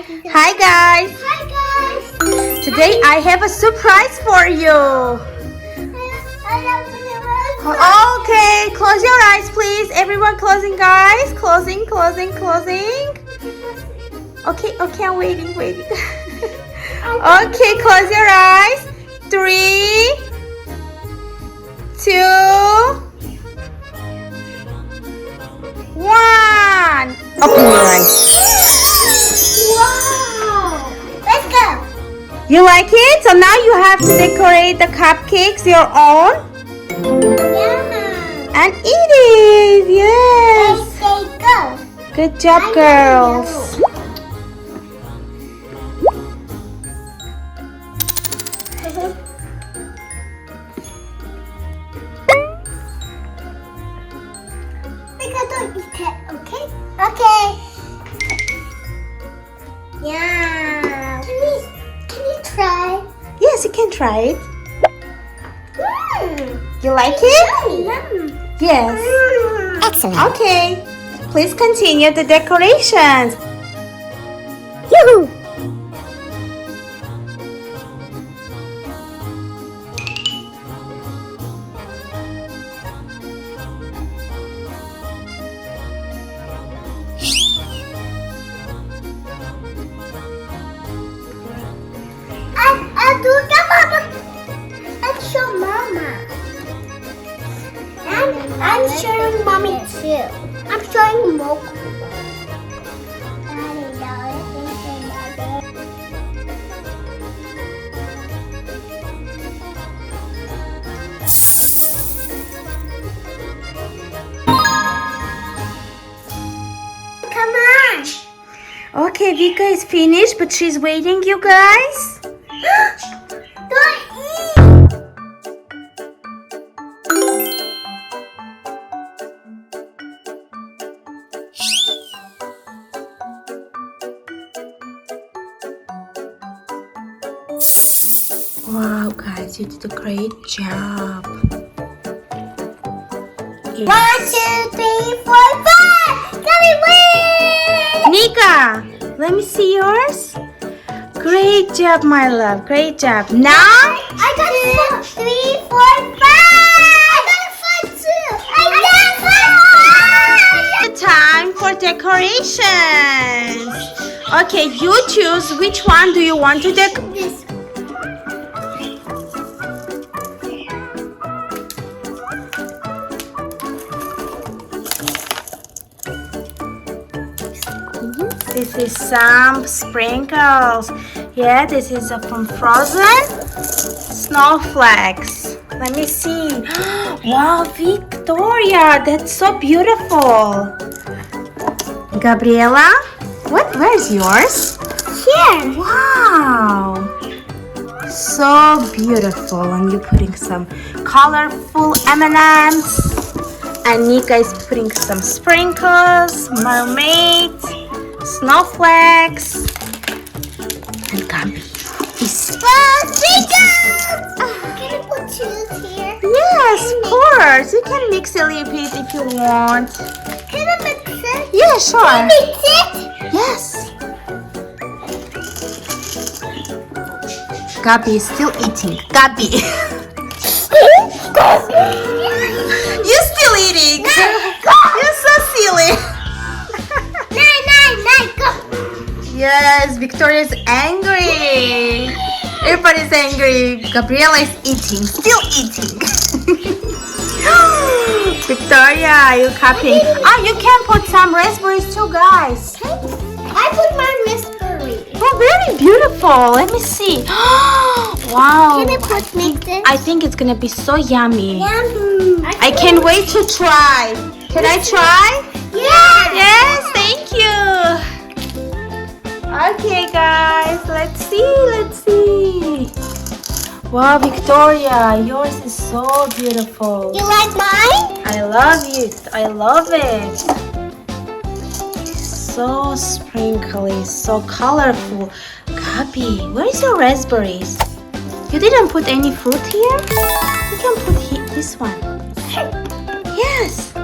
Hi guys! Hi guys! Today I have a surprise for you. Okay, close your eyes please. Everyone closing guys. Closing. Okay, I'm waiting. Okay, close your eyes. 3, 2, 1. Open your eyes. Wow! Let's go! You like it? So now you have to decorate the cupcakes your own Yeah! and eat it. Yes. Let's go! Good job, girls. Nika, don't eat it, okay? Okay. Yeah. Can you try? Yes, you can try it. You like it? Yum. Yes. Excellent. Okay. Please continue the decorations. Yoo-hoo! I'll do that, Mama. I'll show Mama. I'm showing Mommy too. I'm showing Moku. Come on. Okay, Vika is finished, but she's waiting, you guys. Don't eat. Wow, guys, you did a great job. 1, 2, 3, 4, 5. Gabby win! Nika, let me see yours. Great job, my love. Great job. Now, I got 4, 3, 4, 5. I got a 5 too. I got a 5. the time for decorations. Okay, you choose which one do you want to decorate. This. This is some sprinkles. Yeah, this is from Frozen snowflakes. Let me see. Wow, Victoria, that's so beautiful. Gabriella, where's yours? Here. Wow, so beautiful. And you're putting some colorful M&Ms. And Nika is putting some sprinkles, mermaids, snowflakes, and Gabi is Sprinkles. Can I put cheese here? yes, of course. You can mix a little bit if you want. Can I mix it? Yeah, sure. Mix it? Yes. Gabi is still eating. Gabi, you're still eating. You're so silly. Nine, go. Yes, Victoria is angry. Everybody's angry. Gabriella is eating, still eating. Victoria, are you copying? Oh, you can put some raspberries too, guys. I put my raspberry. Oh, very beautiful. Let me see. Wow. Can I put mix it? I think it's gonna be so yummy. Yum. I can't wait to try. Can I try? Yeah. Yes, thank you. Okay, guys, let's see. Wow, Victoria, yours is so beautiful. You like mine? I love it. So sprinkly, so colorful. Gabi, where is your raspberries? You didn't put any fruit here? You can put this one. Yes. I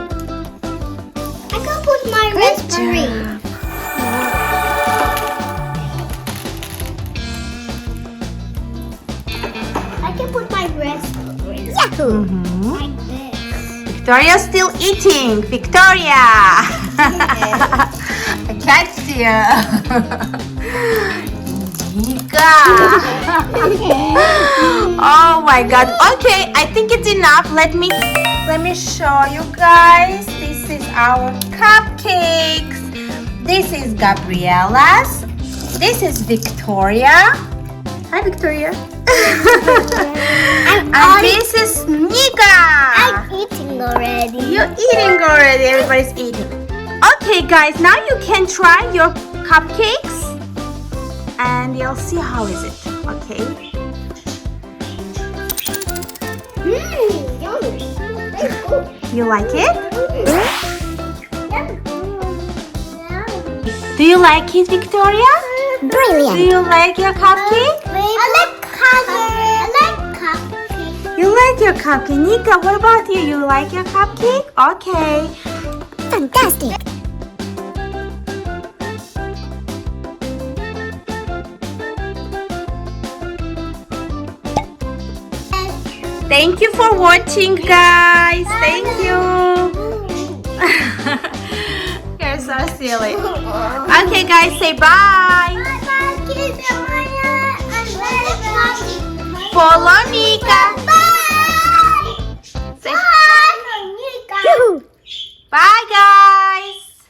can put my Great raspberry. job. Victoria's still eating. Victoria! I catch you. Nika! Oh my god. Okay, I think it's enough. Let me show you guys. This is our cupcakes. This is Gabriella's. This is Victoria. Hi, Victoria. And this is Nika. I'm eating already. You're eating already. Everybody's eating. Okay, guys. Now you can try your cupcakes, and you'll see how is it. Okay. Yummy. Very good. You like it? Yum. Do you like it, Victoria? Brilliant. Do you like your cupcake? I like color. I like cupcake. You like your cupcake. Nika, what about you? You like your cupcake? Okay. Fantastic. Thank you for watching, guys. Thank you. You're so silly. Okay, guys, say bye. Follow me